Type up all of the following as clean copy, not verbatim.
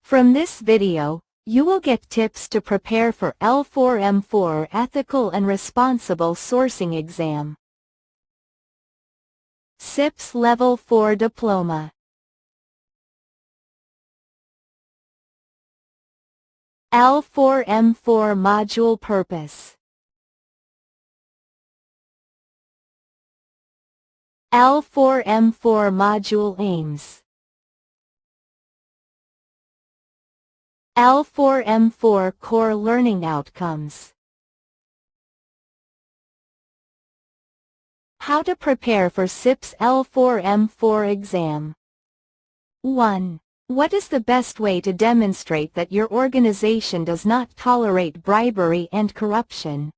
From this video, you will get tips to prepare for L4M4 Ethical and Responsible Sourcing Exam. CIPS Level 4 Diploma. L4M4 Module Purpose. L4M4 Module Aims. L4M4 Core Learning Outcomes. How to prepare for CIPS L4M4 exam. 1. What is the best way to demonstrate that your organization does not tolerate bribery and corruption?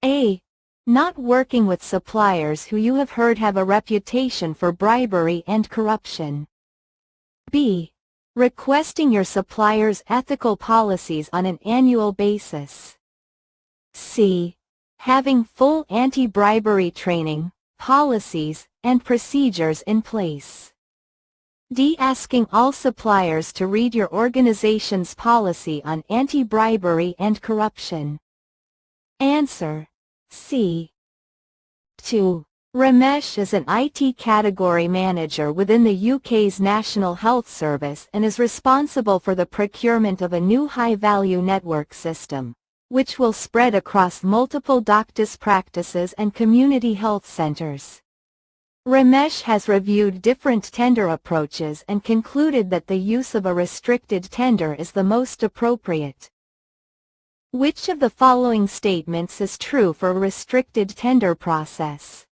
A. Not working with suppliers who you have heard have a reputation for bribery and corruption. B. Requesting your suppliers' ethical policies on an annual basis. C. Having full anti-bribery training, policies, and procedures in place. D. Asking all suppliers to read your organization's policy on anti-bribery and corruption. Answer: C. 2. Ramesh is an IT category manager within the UK's National Health Service and is responsible for the procurement of a new high-value network system, which will spread across multiple doctors' practices and community health centers. Ramesh has reviewed different tender approaches and concluded that the use of a restricted tender is the most appropriate. Which of the following statements is true for a restricted tender process?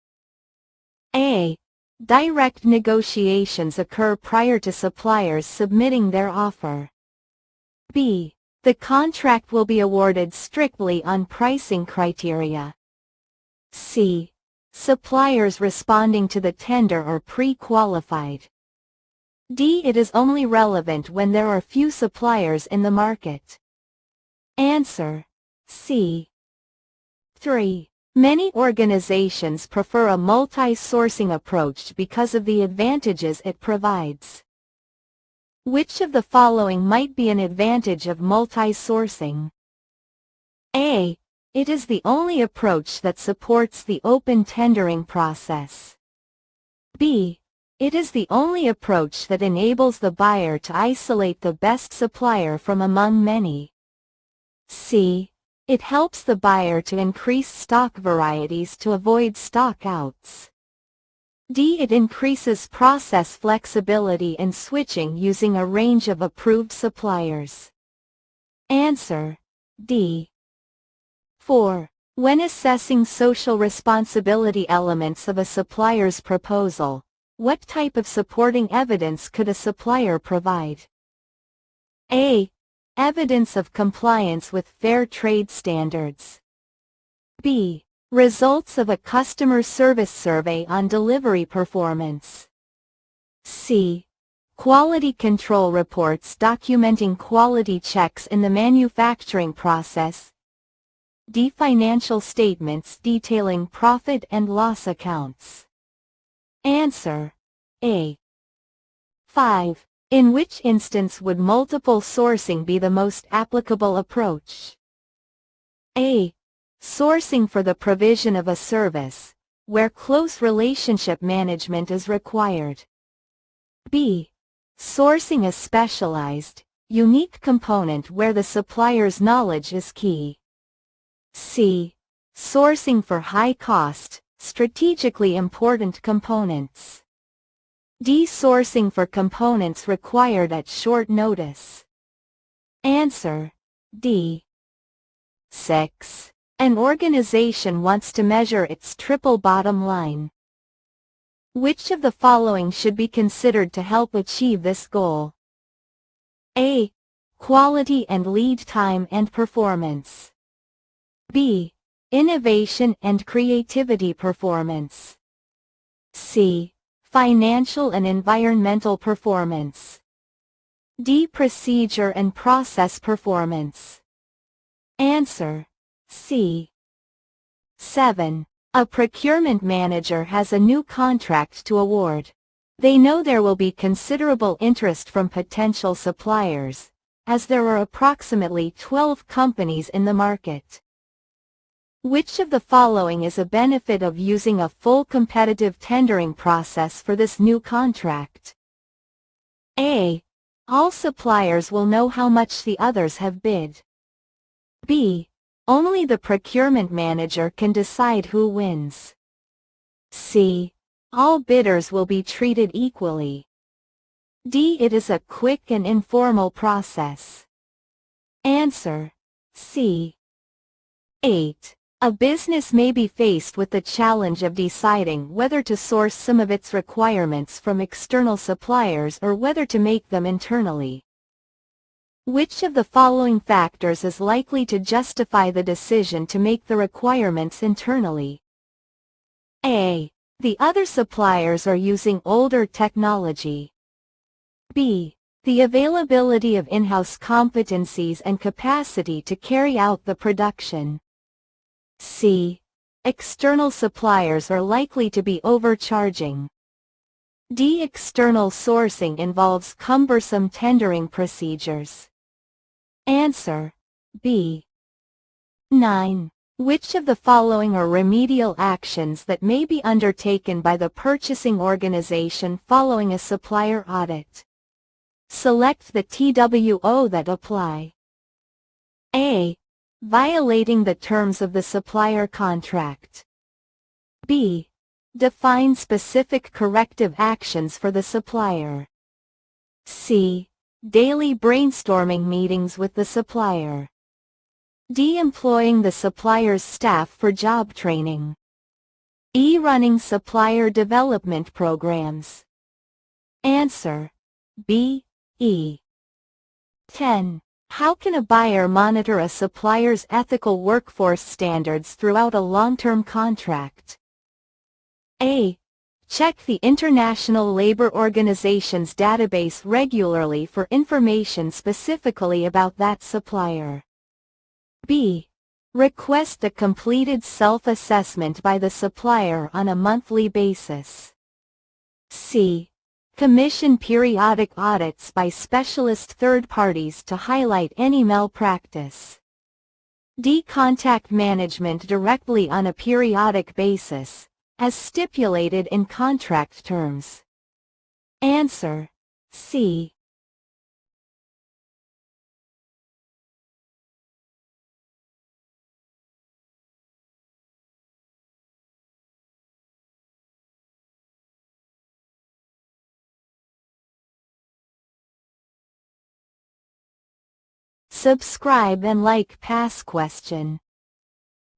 A. Direct negotiations occur prior to suppliers submitting their offer. B. The contract will be awarded strictly on pricing criteria. C. Suppliers responding to the tender are pre-qualified. D. It is only relevant when there are few suppliers in the market. Answer: C. 3. Many organizations prefer a multi-sourcing approach because of the advantages it provides. Which of the following might be an advantage of multi-sourcing? A. It is the only approach that supports the open tendering process. B. It is the only approach that enables the buyer to isolate the best supplier from among many. C. It helps the buyer to increase stock varieties to avoid stock outs. D. It increases process flexibility in switching using a range of approved suppliers. Answer: D. 4. When assessing social responsibility elements of a supplier's proposal, what type of supporting evidence could a supplier provide? A. Evidence of compliance with fair trade standards. B. Results of a customer service survey on delivery performance. C. Quality control reports documenting quality checks in the manufacturing process. D. Financial statements detailing profit and loss accounts. Answer: A. 5. In which instance would multiple sourcing be the most applicable approach? A. Sourcing for the provision of a service, where close relationship management is required. B. Sourcing a specialized, unique component where the supplier's knowledge is key. C. Sourcing for high-cost, strategically important components. D. Sourcing for components required at short notice. Answer: D. 6. An organization wants to measure its triple bottom line. Which of the following should be considered to help achieve this goal? A. Quality and lead time and performance. B. Innovation and creativity performance. C. Financial and environmental performance. D. Procedure and process performance. Answer: C. 7. A procurement manager has a new contract to award. They know there will be considerable interest from potential suppliers, as there are approximately 12 companies in the market. Which of the following is a benefit of using a full competitive tendering process for this new contract? A. All suppliers will know how much the others have bid. B. Only the procurement manager can decide who wins. C. All bidders will be treated equally. D. It is a quick and informal process. Answer: C. 8. A business may be faced with the challenge of deciding whether to source some of its requirements from external suppliers or whether to make them internally. Which of the following factors is likely to justify the decision to make the requirements internally? A. The other suppliers are using older technology. B. The availability of in-house competencies and capacity to carry out the production. C. External suppliers are likely to be overcharging. D. External sourcing involves cumbersome tendering procedures. Answer: B. 9. Which of the following are remedial actions that may be undertaken by the purchasing organization following a supplier audit? Select the TWO that apply. A. Violating the terms of the supplier contract. B. Define specific corrective actions for the supplier. C. Daily brainstorming meetings with the supplier. D. Employing the supplier's staff for job training. E. Running supplier development programs. Answer: B. E. 10. How can a buyer monitor a supplier's ethical workforce standards throughout a long-term contract? A. Check the International Labor Organization's database regularly for information specifically about that supplier. B. Request a completed self-assessment by the supplier on a monthly basis. C. Commission periodic audits by specialist third parties to highlight any malpractice. D. Contact management directly on a periodic basis, as stipulated in contract terms. Answer: C. Subscribe and like past question.